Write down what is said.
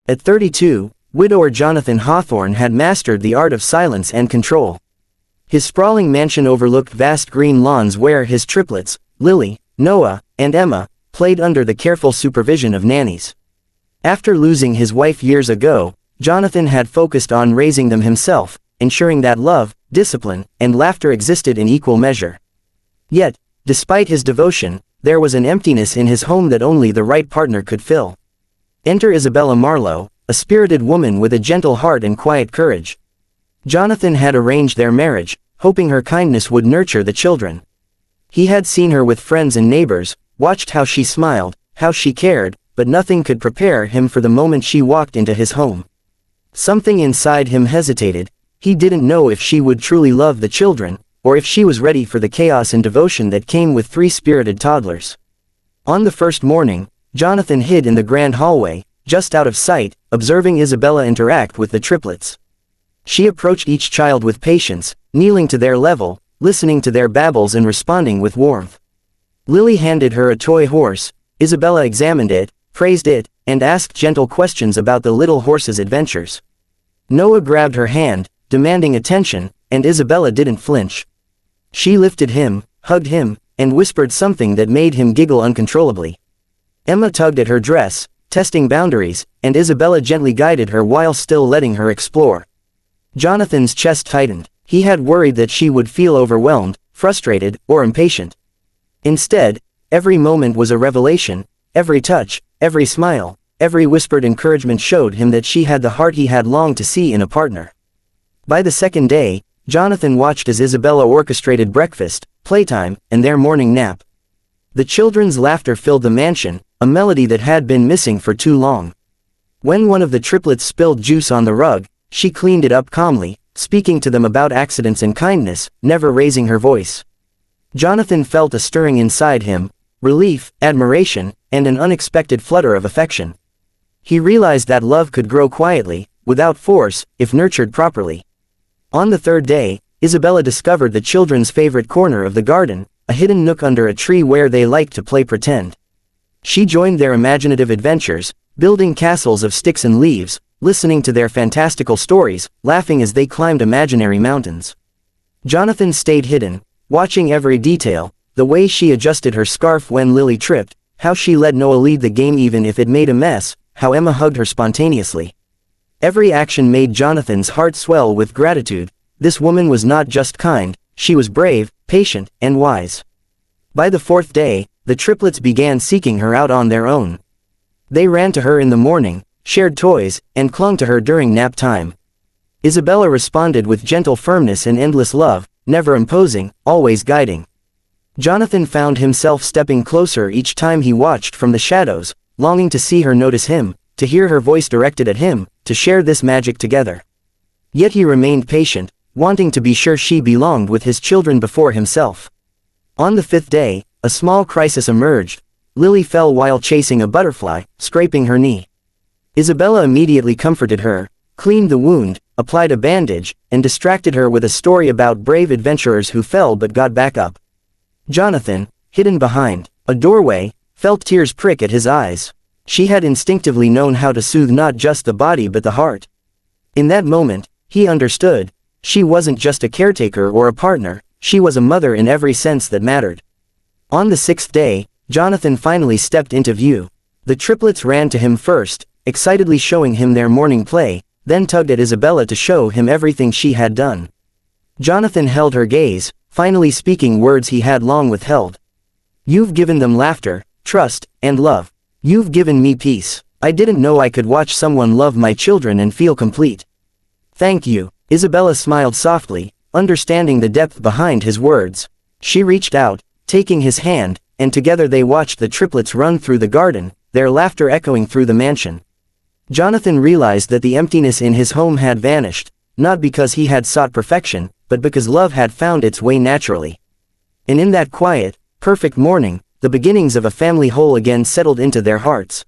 At 32, widower Jonathan Hawthorne had mastered the art of silence and control. His sprawling mansion overlooked vast green lawns where his triplets, Lily, Noah, and Emma, played under the careful supervision of nannies. After losing his wife years ago, Jonathan had focused on raising them himself, ensuring that love, discipline, and laughter existed in equal measure. Yet, despite his devotion, there was an emptiness in his home that only the right partner could fill. Enter Isabella Marlowe, a spirited woman with a gentle heart and quiet courage. Jonathan had arranged their marriage, hoping her kindness would nurture the children. He had seen her with friends and neighbors, watched how she smiled, how she cared, but nothing could prepare him for the moment she walked into his home. Something inside him hesitated. He didn't know if she would truly love the children, or if she was ready for the chaos and devotion that came with three spirited toddlers. On the first morning, Jonathan hid in the grand hallway, just out of sight, observing Isabella interact with the triplets. She approached each child with patience, kneeling to their level, listening to their babbles and responding with warmth. Lily handed her a toy horse. Isabella examined it, praised it, and asked gentle questions about the little horse's adventures. Noah grabbed her hand, demanding attention, and Isabella didn't flinch. She lifted him, hugged him, and whispered something that made him giggle uncontrollably. Emma tugged at her dress, testing boundaries, and Isabella gently guided her while still letting her explore. Jonathan's chest tightened. He had worried that she would feel overwhelmed, frustrated, or impatient. Instead, every moment was a revelation. Every touch, every smile, every whispered encouragement showed him that she had the heart he had longed to see in a partner. By the second day, Jonathan watched as Isabella orchestrated breakfast, playtime, and their morning nap. The children's laughter filled the mansion, a melody that had been missing for too long. When one of the triplets spilled juice on the rug, she cleaned it up calmly, speaking to them about accidents and kindness, never raising her voice. Jonathan felt a stirring inside him, relief, admiration, and an unexpected flutter of affection. He realized that love could grow quietly, without force, if nurtured properly. On the third day, Isabella discovered the children's favorite corner of the garden, a hidden nook under a tree where they liked to play pretend. She joined their imaginative adventures, building castles of sticks and leaves, listening to their fantastical stories, laughing as they climbed imaginary mountains. Jonathan stayed hidden, watching every detail, the way she adjusted her scarf when Lily tripped, how she let Noah lead the game even if it made a mess, how Emma hugged her spontaneously. Every action made Jonathan's heart swell with gratitude. This woman was not just kind, she was brave, patient, and wise. By the fourth day, the triplets began seeking her out on their own. They ran to her in the morning, shared toys, and clung to her during nap time. Isabella responded with gentle firmness and endless love, never imposing, always guiding. Jonathan found himself stepping closer each time he watched from the shadows, longing to see her notice him, to hear her voice directed at him, to share this magic together. Yet he remained patient, wanting to be sure she belonged with his children before himself. On the fifth day, a small crisis emerged. Lily fell while chasing a butterfly, scraping her knee. Isabella immediately comforted her, cleaned the wound, applied a bandage, and distracted her with a story about brave adventurers who fell but got back up. Jonathan, hidden behind a doorway, felt tears prick at his eyes. She had instinctively known how to soothe not just the body but the heart. In that moment, he understood. She wasn't just a caretaker or a partner, she was a mother in every sense that mattered. On the sixth day, Jonathan finally stepped into view. The triplets ran to him first, excitedly showing him their morning play, then tugged at Isabella to show him everything she had done. Jonathan held her gaze, finally speaking words he had long withheld. "You've given them laughter, trust, and love. You've given me peace. I didn't know I could watch someone love my children and feel complete. Thank you." Isabella smiled softly, understanding the depth behind his words. She reached out, taking his hand, and together they watched the triplets run through the garden, their laughter echoing through the mansion. Jonathan realized that the emptiness in his home had vanished, not because he had sought perfection, but because love had found its way naturally. And in that quiet, perfect morning, the beginnings of a family whole again settled into their hearts.